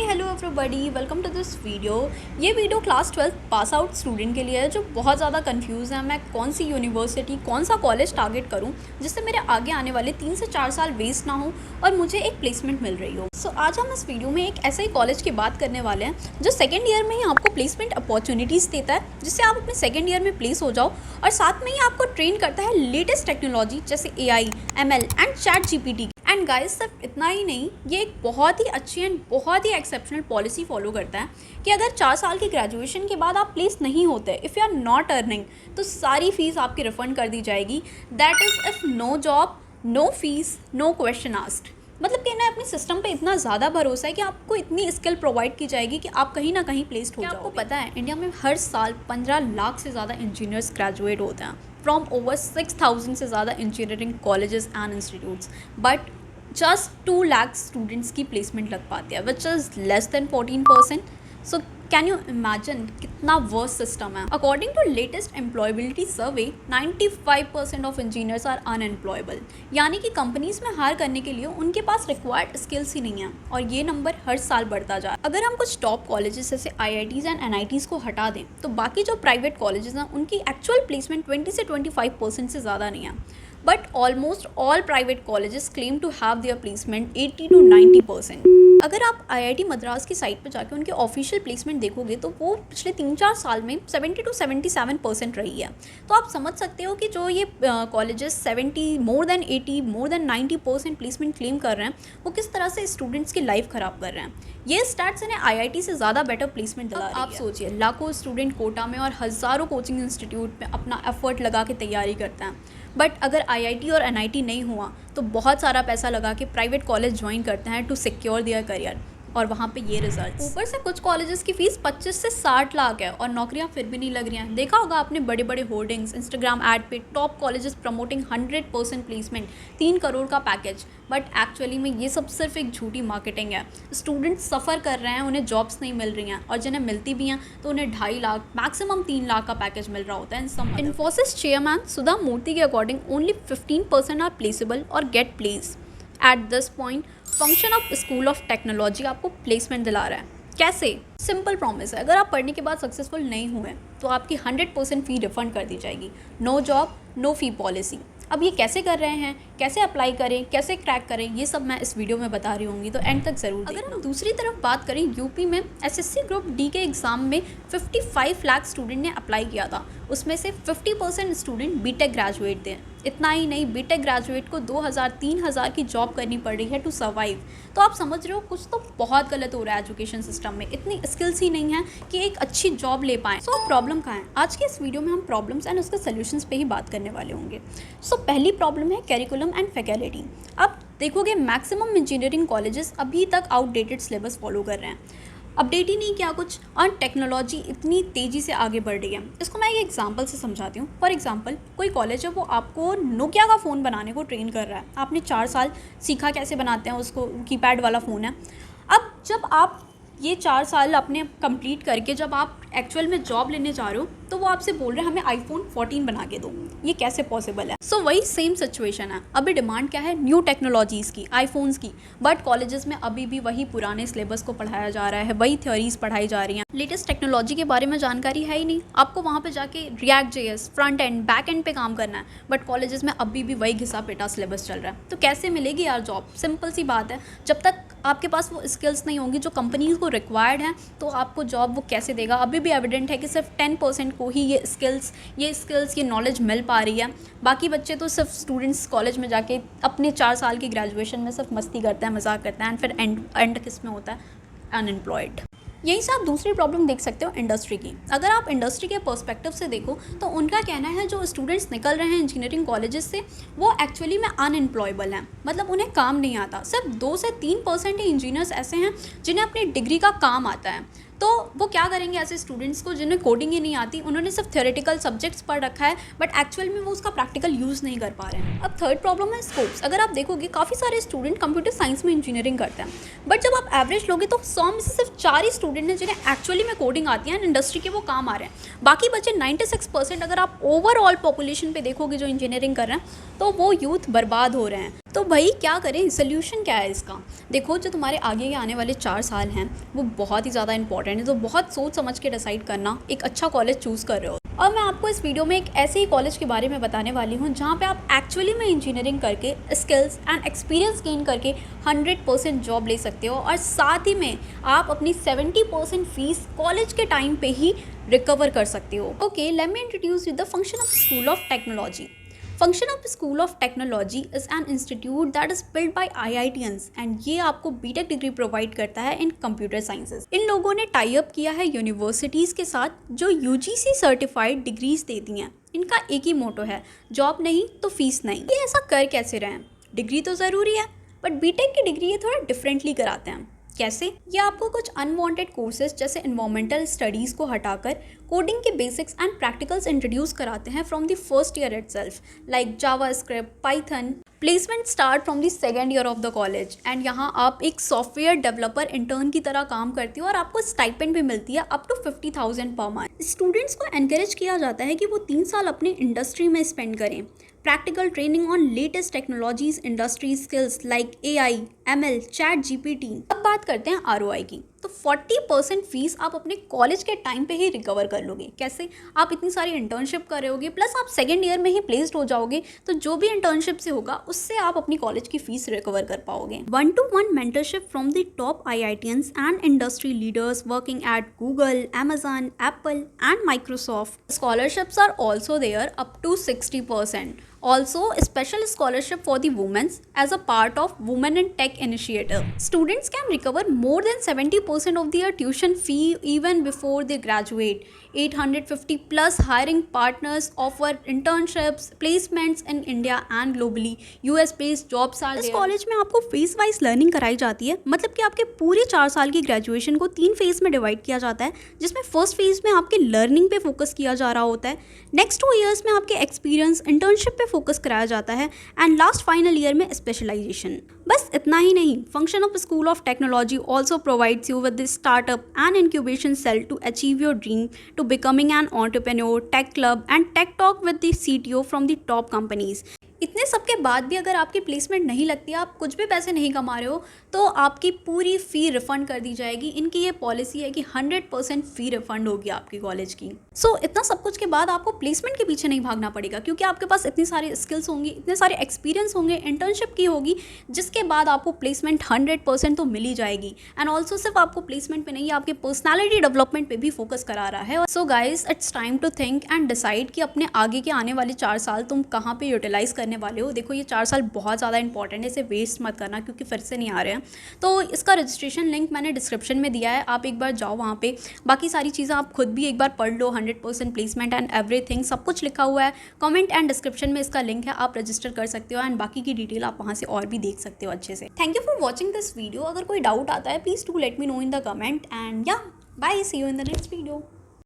Hello everybody, welcome to this video. ये video class 12 pass out student के लिए है जो बहुत ज़्यादा कंफ्यूज है मैं कौन सी यूनिवर्सिटी कौन सा कॉलेज टारगेट करूं जिससे मेरे आगे आने वाले 3 से 4 साल वेस्ट ना हो और मुझे एक प्लेसमेंट मिल रही हो। सो आज हम इस वीडियो में एक ऐसे ही कॉलेज की बात करने वाले हैं जो सेकेंड ईयर में ही आपको प्लेसमेंट अपॉर्चुनिटीज़ देता है जिससे आप अपने सेकेंड ईयर में प्लेस हो जाओ और साथ में ही आपको ट्रेन करता है लेटेस्ट टेक्नोलॉजी जैसे AI, ML and ChatGPT। And guys सिर्फ इतना ही नहीं, ये एक बहुत ही अच्छी एंड बहुत ही एक्सेप्शनल पॉलिसी फॉलो करता है कि अगर 4 साल की ग्रेजुएशन के बाद आप प्लेस नहीं होते, if you are not earning, तो सारी फीस आपकी रिफंड कर दी जाएगी। That is if no job, no fees, no question asked. मतलब कहना है अपने सिस्टम पे इतना ज़्यादा भरोसा है कि आपको इतनी स्किल प्रोवाइड की जाएगी कि आप कहीं ना कहीं प्लेस्ड हो जाओगे। आपको पता है इंडिया में हर साल 15 लाख से ज़्यादा इंजीनियर्स ग्रेजुएट होते हैं फ्रॉम ओवर 6000 से ज़्यादा engineering colleges and institutes, but just 2 lakh students की प्लेसमेंट लग पाती है which is less than 14%। So can you imagine कितना वर्स सिस्टम है। According to latest employability survey 95% of engineers are unemployable, यानी कि कंपनीज में हायर करने के लिए उनके पास रिक्वायर्ड स्किल्स ही नहीं है और ये नंबर हर साल बढ़ता जा रहा है। अगर हम कुछ टॉप कॉलेजेस जैसे IITs एंड NITs को हटा दें तो बाकी जो प्राइवेट कॉलेजेस हैं उनकी एक्चुअल प्लेसमेंट 20 से 25% से ज़्यादा नहीं है, but almost all private colleges claim to have their placement 80 to 90%। अगर आप IIT मद्रास की साइट पर जाकर उनके ऑफिशियल प्लेसमेंट देखोगे तो वो पिछले 3-4 साल में 70 to 77% रही है। तो आप समझ सकते हो कि जो ये colleges 70, more than 80, more than 90% placement claim कर रहे हैं वो किस तरह से स्टूडेंट्स की लाइफ ख़राब कर रहे हैं। ये स्टैट्स इन्हें IIT से ज़्यादा बेटर प्लेसमेंट दिला रही है। आप सोचिए, लाखों स्टूडेंट कोटा में और हज़ारों कोचिंग इंस्टीट्यूट में अपना एफर्ट लगा के तैयारी करते हैं, बट अगर IIT और NIT नहीं हुआ तो बहुत सारा पैसा लगा के प्राइवेट कॉलेज ज्वाइन करते हैं टू सिक्योर देयर करियर, और वहाँ पे ये रिजल्ट। ऊपर से कुछ कॉलेजेस की फ़ीस 25 से 60 लाख है और नौकरियाँ फिर भी नहीं लग रही हैं। देखा होगा आपने बड़े बड़े होर्डिंग्स, इंस्टाग्राम ऐड पे top colleges promoting 100% placement, 3 crore का पैकेज, बट एक्चुअली में ये सब सिर्फ एक झूठी मार्केटिंग है। स्टूडेंट्स सफ़र कर रहे हैं, उन्हें जॉब्स नहीं मिल रही हैं और जिन्हें मिलती भी हैं तो उन्हें 2.5 लाख मैक्सिमम 3 लाख का पैकेज मिल रहा होता है। इन्फोसिस चेयरमैन सुधा मूर्ति के अकॉर्डिंग ओनली 15% आर प्लेसेबल और get place. At this point function of school of technology आपको प्लेसमेंट दिला रहा है। कैसे? सिंपल प्रॉमिस है, अगर आप पढ़ने के बाद सक्सेसफुल नहीं हुए तो आपकी 100% फ़ी रिफंड कर दी जाएगी। नो जॉब नो फ़ी पॉलिसी। अब ये कैसे कर रहे हैं, कैसे अप्लाई करें, कैसे क्रैक करें, ये सब मैं इस वीडियो में बता रही होंगी, तो एंड तक ज़रूर। अगर हम दूसरी तरफ बात करें, यूपी में SSC ग्रुप D के एग्ज़ाम में 55 लाख स्टूडेंट ने अप्लाई किया था, उसमें से 50% स्टूडेंट बीटेक ग्रेजुएट थे। इतना ही नहीं, बीटेक ग्रेजुएट को 2000-3000 की जॉब करनी पड़ रही है टू सर्वाइव। तो आप समझ रहे हो कुछ तो बहुत गलत हो रहा है एजुकेशन सिस्टम में। इतनी स्किल्स ही नहीं है कि एक अच्छी जॉब ले पाएँ। सो प्रॉब्लम कहाँ है? आज के इस वीडियो में हम प्रॉब्लम्स एंड उसके सोल्यूशंस पे ही बात करने वाले होंगे। सो पहली प्रॉब्लम है करिकुलम एंड फैकल्टी। अब देखोगे मैक्सिमम इंजीनियरिंग कॉलेजेस अभी तक आउटडेटेड सिलेबस फॉलो कर रहे हैं। अपडेट ही नहीं किया कुछ, और टेक्नोलॉजी इतनी तेज़ी से आगे बढ़ रही है। इसको मैं एक एग्जांपल से समझाती हूँ। फॉर एग्जांपल, कोई कॉलेज है वो आपको नोकिया का फ़ोन बनाने को ट्रेन कर रहा है। आपने 4 साल सीखा कैसे बनाते हैं उसको, कीपैड वाला फ़ोन है। अब जब आप ये 4 साल अपने कंप्लीट करके जब आप एक्चुअल में जॉब लेने जा रहे हो तो वो आपसे बोल रहे हैं हमें iPhone 14 बना के दो। ये कैसे पॉसिबल है? सो वही सेम सिचुएशन है। अभी डिमांड क्या है? न्यू टेक्नोलॉजीज़ की, iPhones की, बट कॉलेजेस में अभी भी वही पुराने सिलेबस को पढ़ाया जा रहा है, वही थ्योरीज पढ़ाई जा रही हैं। लेटेस्ट टेक्नोलॉजी के बारे में जानकारी है ही नहीं। आपको वहाँ पे जाके React.js, front end, back and पे काम करना है, बट कॉलेजेस में अभी भी वही घिसा पेटा सिलेबस चल रहा है। तो कैसे मिलेगी यार जॉब? सिंपल सी बात है, जब तक आपके पास वो स्किल्स नहीं होंगी जो कंपनीज को रिक्वायर्ड हैं तो आपको जॉब वो कैसे देगा? अभी भी एविडेंट है कि सिर्फ 10% को ही ये स्किल्स ये नॉलेज मिल पा रही है। बाकी बच्चे तो सिर्फ स्टूडेंट्स कॉलेज में जाके अपने 4 साल की ग्रेजुएशन में सिर्फ मस्ती करते हैं, मजाक करते हैं, एंड फिर एंड किस में होता है? अनएम्प्लॉयड। यहीं से आप दूसरी प्रॉब्लम देख सकते हो इंडस्ट्री की। अगर आप इंडस्ट्री के पर्सपेक्टिव से देखो तो उनका कहना है जो स्टूडेंट्स निकल रहे हैं इंजीनियरिंग कॉलेजेस से वो एक्चुअली में अनएम्प्लॉयबल हैं, मतलब उन्हें काम नहीं आता। सिर्फ 2 से 3% ही इंजीनियर्स ऐसे हैं जिन्हें अपनी डिग्री का काम आता है। तो वो क्या करेंगे ऐसे स्टूडेंट्स को जिन्हें कोडिंग ही नहीं आती? उन्होंने सिर्फ थ्योरेटिकल सब्जेक्ट्स पढ़ रखा है बट एक्चुअल में वो उसका प्रैक्टिकल यूज़ नहीं कर पा रहे हैं। अब थर्ड प्रॉब्लम है स्कोप्स। अगर आप देखोगे काफ़ी सारे स्टूडेंट कंप्यूटर साइंस में इंजीनियरिंग करते हैं, बट जब आप एवरेज लोगे तो 100 में से सिर्फ 4 ही स्टूडेंट हैं जिन्हें एक्चुअली में कोडिंग आती है, इंडस्ट्री के वो काम आ रहे हैं। बाकी बचे 96%। अगर आप ओवरऑल पॉपुलेशन पे देखोगे जो इंजीनियरिंग कर रहे हैं तो वो यूथ बर्बाद हो रहे हैं। तो भाई क्या करें, सोल्यूशन क्या है इसका? देखो, जो तुम्हारे आगे के आने वाले 4 साल हैं वो बहुत ही ज़्यादा इंपॉर्टेंट है, तो बहुत सोच समझ के डिसाइड करना एक अच्छा कॉलेज चूज़ कर रहे हो। और मैं आपको इस वीडियो में एक ऐसे ही कॉलेज के बारे में बताने वाली हूँ जहाँ पे आप एक्चुअली में इंजीनियरिंग करके स्किल्स एंड एक्सपीरियंस गेन करके 100% जॉब ले सकते हो, और साथ ही में आप अपनी 70% फीस कॉलेज के टाइम पे ही रिकवर कर सकते हो। Okay, let me introduce you the function of school of technology. Function of school of technology is an institute that is build by IITians and ये आपको बीटेक डिग्री प्रोवाइड करता है इन computer sciences. इन लोगों ने tie up किया है universities के साथ जो UGC सर्टिफाइड डिग्रीज देती हैं। इनका एक ही मोटो है, जॉब नहीं तो फीस नहीं। ये ऐसा कर कैसे रहे हैं? डिग्री तो ज़रूरी है, बट बीटेक की डिग्री ये थोड़ा डिफरेंटली कराते हैं। कैसे? ये आपको कुछ अनवांटेड कोर्सेज जैसे इन्वायरमेंटल स्टडीज़ को हटाकर कोडिंग के बेसिक्स एंड प्रैक्टिकल्स इंट्रोड्यूस कराते हैं from the first year itself, like JavaScript, Python. Placement start from the second year of the college and यहाँ आप एक सॉफ्टवेयर डेवलपर इंटर्न की तरह काम करती हो और आपको स्टाइपेंड भी मिलती है up to 50,000 per month. Students को एनकरेज किया जाता है कि वो 3 साल अपने इंडस्ट्री में स्पेंड करें। Practical training on latest technologies, industry skills like AI, ML, ChatGPT। अब बात करते हैं ROI की। तो 40% फीस आप अपने कॉलेज के टाइम पे ही रिकवर कर लोगे। कैसे? आप इतनी सारी इंटर्नशिप कर रहे होगे, प्लस आप सेकेंड ईयर में ही प्लेस्ड हो जाओगे, तो जो भी इंटर्नशिप से होगा उससे आप अपनी कॉलेज की फीस रिकवर कर पाओगे। 1-to-1 mentorship from the top IITians and industry leaders working at Google, Amazon, Apple and Microsoft। Scholarships are also there up to 60%. Also, special scholarship for the women as a part of Women in Tech initiative. Students can recover more than 70% of their tuition fee even before they graduate. 850 plus hiring partners offer internships, placements in India and globally. US based jobs are there. इस college में आपको phase wise learning कराई जाती है, मतलब कि आपके पूरे 4 साल की ग्रेजुएशन को 3 फेज में डिवाइड किया जाता है, जिसमें फर्स्ट फेज में आपके लर्निंग पे फोकस किया जा रहा होता है, नेक्स्ट 2 ईयर्स में आपके एक्सपीरियंस, इंटर्नशिप पे फोकस कराया जाता है, एंड लास्ट फाइनल ईयर में स्पेशलाइजेशन। बस इतना ही नहीं, function of school of technology also provides you with the startup and incubation cell to achieve your dream to becoming an entrepreneur, tech club and tech talk with the CTO from the top companies। इतने सब के बाद भी अगर आपकी placement नहीं लगती, आप कुछ भी पैसे नहीं कमा रहे हो, तो आपकी पूरी फ़ी रिफ़ंड कर दी जाएगी। इनकी ये पॉलिसी है कि 100% फ़ी रिफ़ंड होगी आपकी कॉलेज की। सो इतना सब कुछ के बाद आपको प्लेसमेंट के पीछे नहीं भागना पड़ेगा, क्योंकि आपके पास इतनी सारी स्किल्स होंगी, इतने सारे एक्सपीरियंस होंगे, इंटर्नशिप की होगी, जिसके बाद आपको प्लेसमेंट 100% तो मिल ही जाएगी। एंड ऑल्सो सिर्फ आपको प्लेसमेंट पे नहीं, आपके पर्सनैलिटी डेवलपमेंट पे भी फोकस करा रहा है। So guys, it's time to think and decide कि अपने आगे के आने वाले 4 साल तुम कहाँ पे यूटिलाइज़ करने वाले हो। देखो, ये 4 साल बहुत ज़्यादा इंपॉर्टेंट है, इसे वेस्ट मत करना, क्योंकि फिर से नहीं आ रहे हैं। तो इसका रजिस्ट्रेशन लिंक मैंने डिस्क्रिप्शन में दिया है, आप एक बार जाओ वहाँ पे। बाकी सारी चीज़ें आप खुद भी एक बार पढ़ लो, 100% प्लेसमेंट एंड एवरीथिंग सब कुछ लिखा हुआ है। कमेंट एंड डिस्क्रिप्शन में इसका लिंक है, आप रजिस्टर कर सकते हो, एंड बाकी की डिटेल आप वहाँ से और भी देख सकते हो अच्छे से। Thank you for watching this video. अगर कोई डाउट आता है, please do let me know in the comment, and या bye, see you in the next video.